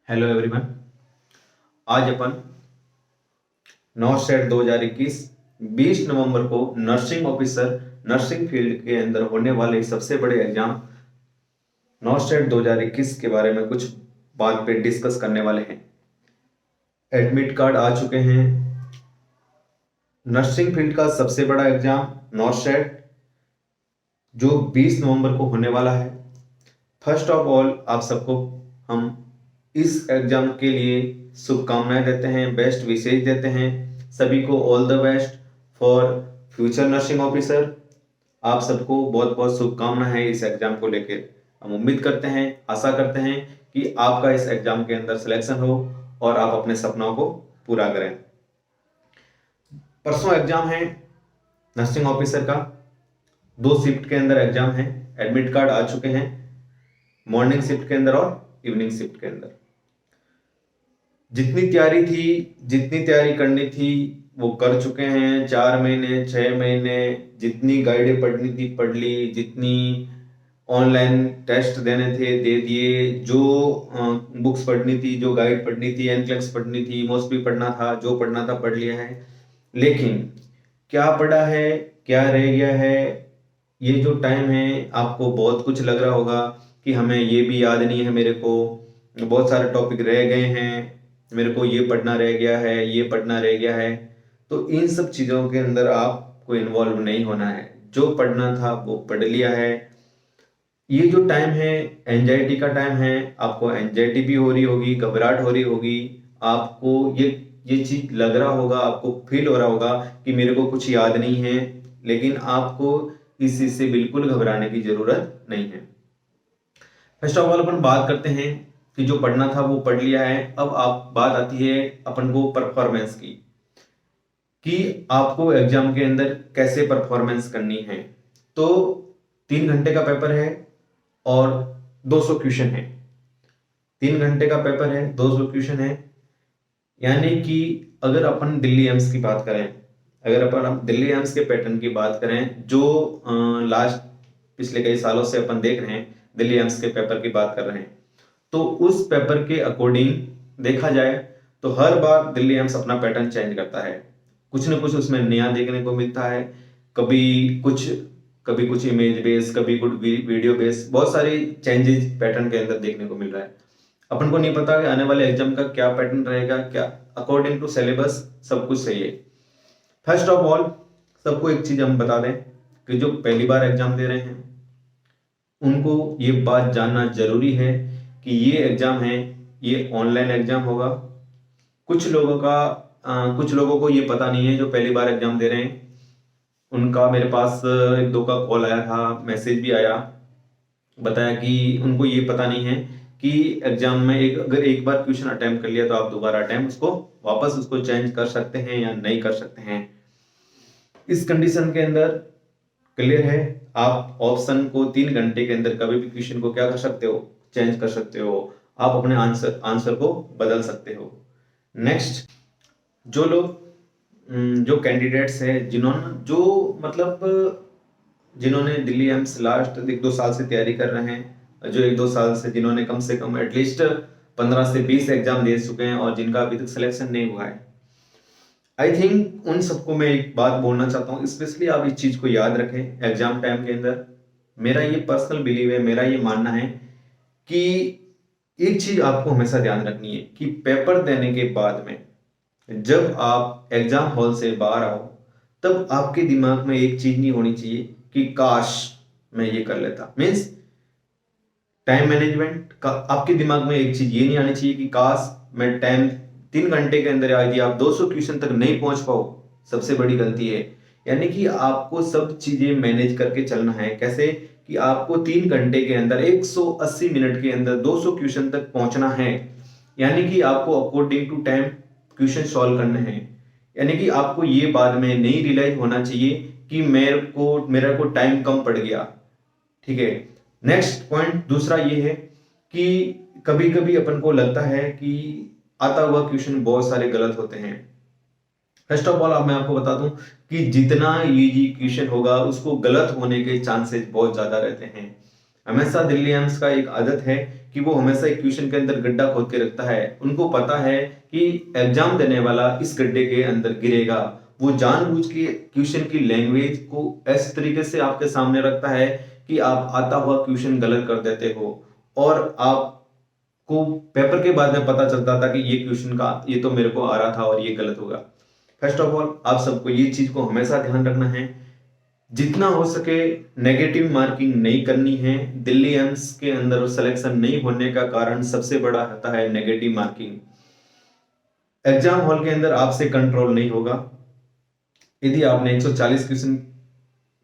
Hello everyone. आज अपन नॉर्सेट 2021 20 नवंबर को nursing officer nursing field के अंदर होने वाले सबसे बड़े एग्जाम नॉर्सेट 2021 के बारे में कुछ बात पे डिस्कस करने वाले हैं। एडमिट कार्ड आ चुके हैं। नर्सिंग फील्ड का सबसे बड़ा एग्जाम नॉर्सेट जो 20 नवंबर को होने वाला है। फर्स्ट ऑफ ऑल आप सबको हम इस एग्जाम के लिए शुभकामनाएं देते हैं, बेस्ट विशेष देते हैं। सभी को all the best for future nursing officer. आप सबको बहुत बहुत शुभकामनाएं हैं इस एग्जाम को लेकर। हम उम्मीद करते हैं, आशा करते हैं कि आपका इस एग्जाम के अंदर सिलेक्शन हो और आप अपने सपनों को पूरा करें। परसों एग्जाम है नर्सिंग ऑफिसर का। 2 शिफ्ट के अंदर एग्जाम है। एडमिट कार्ड आ चुके हैं मॉर्निंग शिफ्ट के अंदर और इवनिंग शिफ्ट के अंदर। जितनी तैयारी करनी थी वो कर चुके हैं। 4 महीने 6 महीने जितनी गाइडें पढ़नी थी पढ़ ली, जितनी ऑनलाइन टेस्ट देने थे दे दिए, जो बुक्स पढ़नी थी, जो गाइड पढ़नी थी, एनक्लेक्स पढ़नी थी, मोस्टली पढ़ना था, जो पढ़ना था पढ़ लिया है। लेकिन क्या पढ़ा है, क्या रह गया है, ये जो टाइम है आपको बहुत कुछ लग रहा होगा कि हमें ये भी याद नहीं है, मेरे को बहुत सारे टॉपिक रह गए हैं, मेरे को ये पढ़ना रह गया है, ये पढ़ना रह गया है। तो इन सब चीज़ों के अंदर आपको इन्वॉल्व नहीं होना है। जो पढ़ना था वो पढ़ लिया है। ये जो टाइम है एंजाइटी का टाइम है। आपको एंजाइटी भी हो रही होगी, घबराहट हो रही होगी, आपको ये चीज लग रहा होगा, आपको फील हो रहा होगा कि मेरे को कुछ याद नहीं है। लेकिन आपको इस चीज से बिल्कुल घबराने की जरूरत नहीं है। फर्स्ट ऑफ ऑल अपन बात करते हैं कि जो पढ़ना था वो पढ़ लिया है। अब आप बात आती है अपन को परफॉर्मेंस की, कि आपको एग्जाम के अंदर कैसे परफॉर्मेंस करनी है। तो 3 घंटे का पेपर है और 200 क्वेश्चन है। 3 घंटे का पेपर है, 200 क्वेश्चन है। यानी कि अगर अपन दिल्ली एम्स की बात करें, अगर अपन दिल्ली एम्स के पैटर्न की बात करें जो लास्ट पिछले कई सालों से अपन देख रहे हैं, दिल्ली एम्स के पेपर की बात कर रहे हैं, तो उस पेपर के अकॉर्डिंग देखा जाए तो हर बार दिल्ली एम्स अपना पैटर्न चेंज करता है। कुछ ना कुछ उसमें नया देखने को मिलता है। कभी कुछ इमेज बेस, कभी कुछ वीडियो बेस, बहुत सारी चेंजेस पैटर्न के अंदर देखने को मिल रहा है। अपन को नहीं पता कि आने वाले एग्जाम का क्या पैटर्न रहेगा, क्या अकॉर्डिंग टू सिलेबस सब कुछ सही है। फर्स्ट ऑफ ऑल सबको एक चीज हम बता दें कि जो पहली बार एग्जाम दे रहे हैं उनको ये बात जानना जरूरी है कि ये एग्जाम है, ये ऑनलाइन एग्जाम होगा। कुछ लोगों को ये पता नहीं है जो पहली बार एग्जाम दे रहे हैं। उनका मेरे पास 1-2 का कॉल आया था, मैसेज भी आया, बताया कि उनको ये पता नहीं है कि एग्जाम में अगर एक बार क्वेश्चन अटेम्प्ट कर लिया तो आप दोबारा अटेम्प्ट उसको वापस उसको चेंज कर सकते हैं या नहीं कर सकते हैं। इस कंडीशन के अंदर क्लियर है, आप ऑप्शन को 3 घंटे के अंदर कभी भी क्वेश्चन को क्या कर सकते हो, चेंज कर सकते हो। आप अपने आंसर को बदल सकते हो। नेक्स्ट, जो लोग जो कैंडिडेट्स हैं जिन्होंने दिल्ली एम्स लास्ट 1-2 साल से तैयारी कर रहे हैं, जो 1-2 साल से जिन्होंने कम से कम एटलीस्ट 15 से 20 एग्जाम दे चुके हैं और जिनका अभी तक सिलेक्शन नहीं हुआ है, आई थिंक उन सबको मैं एक बात बोलना चाहता हूँ। स्पेशली आप इस चीज को याद रखें एग्जाम टाइम के अंदर। मेरा ये पर्सनल बिलीव है, मेरा ये मानना है कि एक चीज आपको हमेशा ध्यान रखनी है कि पेपर देने के बाद में जब आप एग्जाम हॉल से बाहर आओ तब आपके दिमाग में एक चीज नहीं होनी चाहिए कि काश मैं ये कर लेता। मीन्स टाइम मैनेजमेंट का आपके दिमाग में एक चीज ये नहीं आनी चाहिए कि काश मैं टाइम 3 घंटे के अंदर यदि आप 200 क्वेश्चन तक नहीं पहुंच पाओ, सबसे बड़ी गलती है। यानी कि आपको सब चीजें मैनेज करके चलना है। कैसे कि आपको 3 घंटे के अंदर 180 मिनट के अंदर 200 क्वेश्चन तक पहुंचना है। यानी कि आपको according to time question solve करने हैं। यानी कि आपको ये बाद में नहीं रियलाइज होना चाहिए कि मेरे को टाइम कम पड़ गया। ठीक है। नेक्स्ट पॉइंट दूसरा ये है कि कभी कभी अपन को लगता है कि आता हुआ क्वेश्चन बहुत सारे गलत होते हैं। फर्स्ट ऑफ ऑल अब मैं आपको बता दूं कि जितना इजी क्वेश्चन होगा उसको गलत होने के चांसेस बहुत ज्यादा रहते हैं। हमेशा दिल्ली एम्स का एक आदत है कि वो हमेशा एक क्वेश्चन के अंदर गड्ढा खोद के रखता है। उनको पता है कि एग्जाम देने वाला इस गड्ढे के अंदर गिरेगा। वो जानबूझ के क्वेश्चन की लैंग्वेज को ऐसे तरीके से आपके सामने रखता है कि आप आता हुआ क्वेश्चन गलत कर देते हो और आपको पेपर के बाद में पता चलता था कि ये क्वेश्चन का ये तो मेरे को आ रहा था और ये गलत होगा। फर्स्ट ऑफ ऑल आप सबको ये चीज को हमेशा ध्यान रखना है, जितना हो सके नेगेटिव मार्किंग नहीं करनी है। दिल्ली एम्स के अंदर सिलेक्शन नहीं होने का कारण सबसे बड़ा होता है नेगेटिव मार्किंग। एग्जाम हॉल के अंदर आपसे कंट्रोल नहीं होगा। यदि आपने 140 क्वेश्चन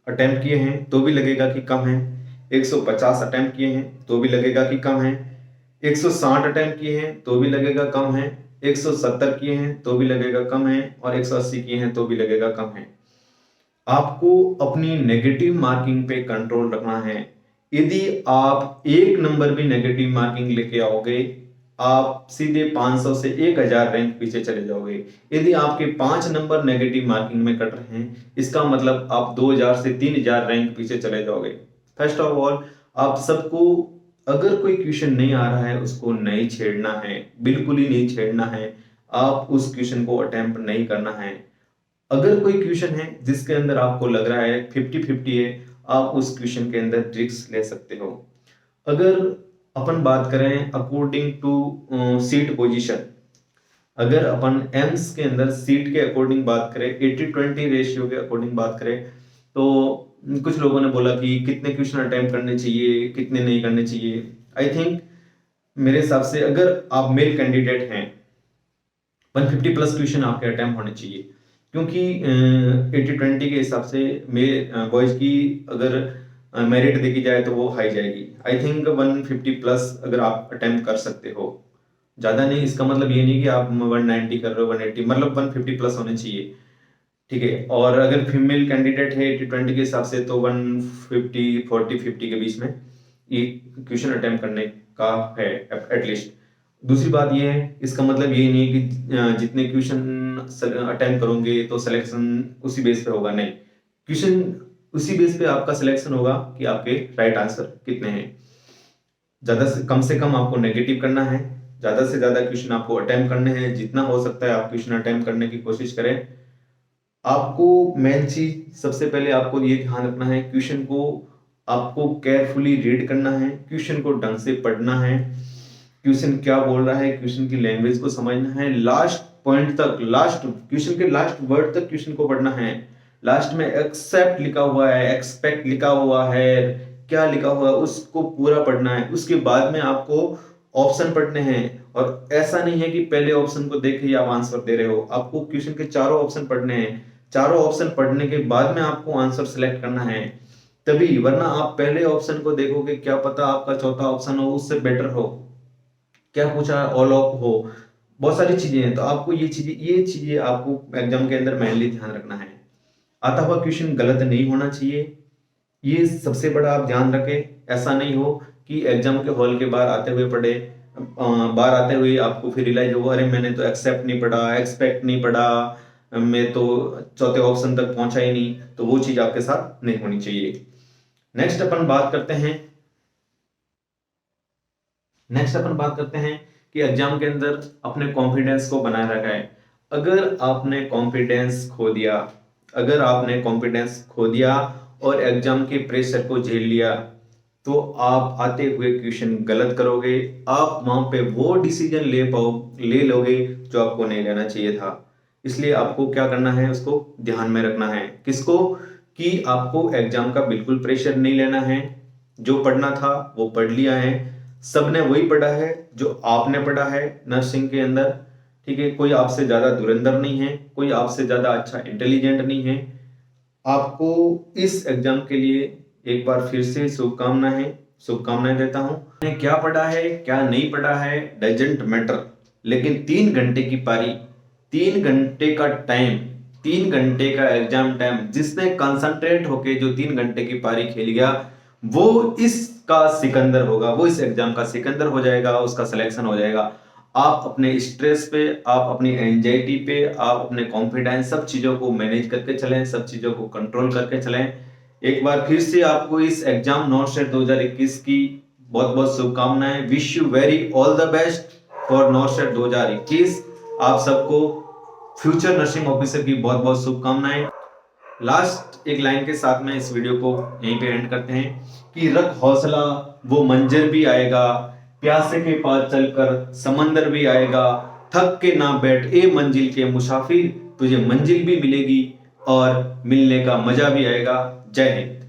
अटेम्प्ट किए हैं तो भी लगेगा कि कम है, 150 अटेम्प्ट किए हैं तो भी लगेगा कि कम है, 160 अटेम्प्ट किए हैं तो भी लगेगा कम है, 170 किए हैं तो भी लगेगा कम है और 180 किए हैं तो भी लगेगा कम है। आपको अपनी नेगेटिव मार्किंग पे कंट्रोल रखना है। यदि आप एक नंबर भी नेगेटिव मार्किंग लेके आओगे आप सीधे 500 से 1000 रैंक पीछे चले जाओगे। यदि आपके 5 नंबर नेगेटिव मार्किंग में कट रहे हैं इसका मतलब आप 2000 से 3000 रैंक पीछे चले जाओगे। फर्स्ट ऑफ ऑल आप सबको अगर कोई क्वेश्चन नहीं आ रहा है उसको नहीं छेड़ना है, बिल्कुल ही नहीं छेड़ना है। आप उस क्वेश्चन को अटेम्प्ट नहीं करना है। अगर कोई क्वेश्चन है जिसके अंदर आपको लग रहा है 50-50 है, आप उस क्वेश्चन के अंदर ट्रिक्स ले सकते हो। अगर अपन बात करें अकॉर्डिंग टू सीट पोजीशन, अगर अपन एम्स के अंदर सीट के अकॉर्डिंग बात करें 80-20 रेशियो के अकॉर्डिंग बात करें तो कुछ लोगों ने बोला कि कितने क्वेश्चन अटेम्प्ट करने चाहिए कितने नहीं करने चाहिए। आई थिंक मेरे हिसाब से अगर आप मेल कैंडिडेट हैं 150 प्लस क्वेश्चन आपके अटेम्प्ट होने चाहिए, क्योंकि 80-20 के हिसाब से बॉयज की अगर मेरिट देखी जाए तो वो हाई जाएगी। आई थिंक 150 प्लस अगर आप अटेम्प्ट कर सकते हो, ज्यादा नहीं। इसका मतलब ये नहीं कि आप 190 कर रहे हो 180, मतलब 150 प्लस होने चाहिए, ठीक है। और अगर फीमेल कैंडिडेट है 80-20 के हिसाब से तो 150 40-50 के बीच में ये क्वेश्चन अटेम्प्ट करने का है एटलीस्ट। दूसरी बात ये है इसका मतलब ये नहीं है कि जितने क्वेश्चन अटेम्प्ट करोगे तो सिलेक्शन उसी बेस पे होगा, नहीं। क्वेश्चन उसी बेस पे आपका सिलेक्शन होगा कि आपके राइट आंसर कितने हैं। ज्यादा से कम आपको नेगेटिव करना है, ज्यादा से ज्यादा क्वेश्चन आपको अटेम्प्ट करने हैं। जितना हो सकता है आप क्वेश्चन अटेम्प्ट करने की कोशिश करें। आपको मेन चीज सबसे पहले आपको ये ध्यान रखना है, क्वेश्चन को आपको केयरफुली रीड करना है, क्वेश्चन को ढंग से पढ़ना है, क्वेश्चन क्या बोल रहा है क्वेश्चन की लैंग्वेज को समझना है, लास्ट पॉइंट तक, लास्ट क्वेश्चन के लास्ट वर्ड तक क्वेश्चन को पढ़ना है। लास्ट में एक्सेप्ट लिखा हुआ है, एक्सपेक्ट लिखा हुआ है, क्या लिखा हुआ है उसको पूरा पढ़ना है। उसके बाद में आपको ऑप्शन पढ़ने हैं और ऐसा नहीं है कि पहले ऑप्शन को देख ही आप आंसर दे रहे हो। आपको क्वेश्चन के चारों ऑप्शन पढ़ने हैं, चारों ऑप्शन पढ़ने के बाद में आपको आंसर सिलेक्ट करना है तभी, वरना आप पहले ऑप्शन को देखोगे क्या पता आपका चौथा ऑप्शन हो उससे बेटर हो, क्या पूछा ऑल ऑफ हो, बहुत सारी चीजें हैं। तो आपको ये चीजें आपको एग्जाम के अंदर मेनली ध्यान रखना है। आता हुआ क्वेश्चन गलत नहीं होना चाहिए, ये सबसे बड़ा आप ध्यान रखें। ऐसा नहीं हो कि एग्जाम के हॉल के बाहर आते हुए पढ़े, बाहर आते हुए आपको फिर रियलाइज हो अरे मैंने तो एक्सेप्ट नहीं पढ़ा, एक्सपेक्ट नहीं पढ़ा, मैं तो चौथे ऑप्शन तक पहुंचा ही नहीं। तो वो चीज आपके साथ नहीं होनी चाहिए। नेक्स्ट अपन बात करते हैं कि एग्जाम के अंदर अपने कॉन्फिडेंस को बनाए रखा है। अगर आपने कॉन्फिडेंस खो दिया और एग्जाम के प्रेशर को झेल लिया तो आप आते हुए क्वेश्चन गलत करोगे, आप वहां पे वो डिसीजन ले लोगे जो आपको नहीं लेना चाहिए था। इसलिए आपको क्या करना है उसको ध्यान में रखना है, किसको, कि आपको एग्जाम का बिल्कुल प्रेशर नहीं लेना है। जो पढ़ना था वो पढ़ लिया है, सबने वही पढ़ा है जो आपने पढ़ा है नर्सिंग के अंदर, ठीक है। कोई आपसे ज्यादा धुरंधर नहीं है, कोई आपसे ज्यादा अच्छा इंटेलिजेंट नहीं है। आपको इस एग्जाम के लिए एक बार फिर से शुभकामनाएं देता हूं। मैंने क्या पढ़ा है क्या नहीं पढ़ा है डजेंट मैटर, लेकिन 3 घंटे की पारी, 3 घंटे का टाइम, 3 घंटे का एग्जाम टाइम, जिसने कंसंट्रेट होके जो 3 घंटे की पारी खेल गया वो इसका सिकंदर होगा, वो इस एग्जाम का सिकंदर हो जाएगा, उसका सिलेक्शन हो जाएगा। आप अपने स्ट्रेस पे, आप अपनी एंजाइटी पे, आप अपने कॉन्फिडेंस, सब चीजों को मैनेज करके चलें, सब चीजों को कंट्रोल करके चलें। एक बार फिर से आपको इस एग्जाम नॉर्थ 2021 की बहुत बहुत शुभकामनाएं। Wish you very all the best for north 2021। आप सबको फ्यूचर नर्सिंग ऑफिसर की बहुत बहुत शुभकामनाएं। लास्ट एक लाइन के साथ में इस वीडियो को यहीं पे एंड करते हैं कि रख हौसला, वो मंजर भी आएगा, प्यासे के पास चलकर समंदर भी आएगा, थक के ना बैठ ए मंजिल के मुसाफिर, तुझे मंजिल भी मिलेगी और मिलने का मजा भी आएगा। जय हिंद।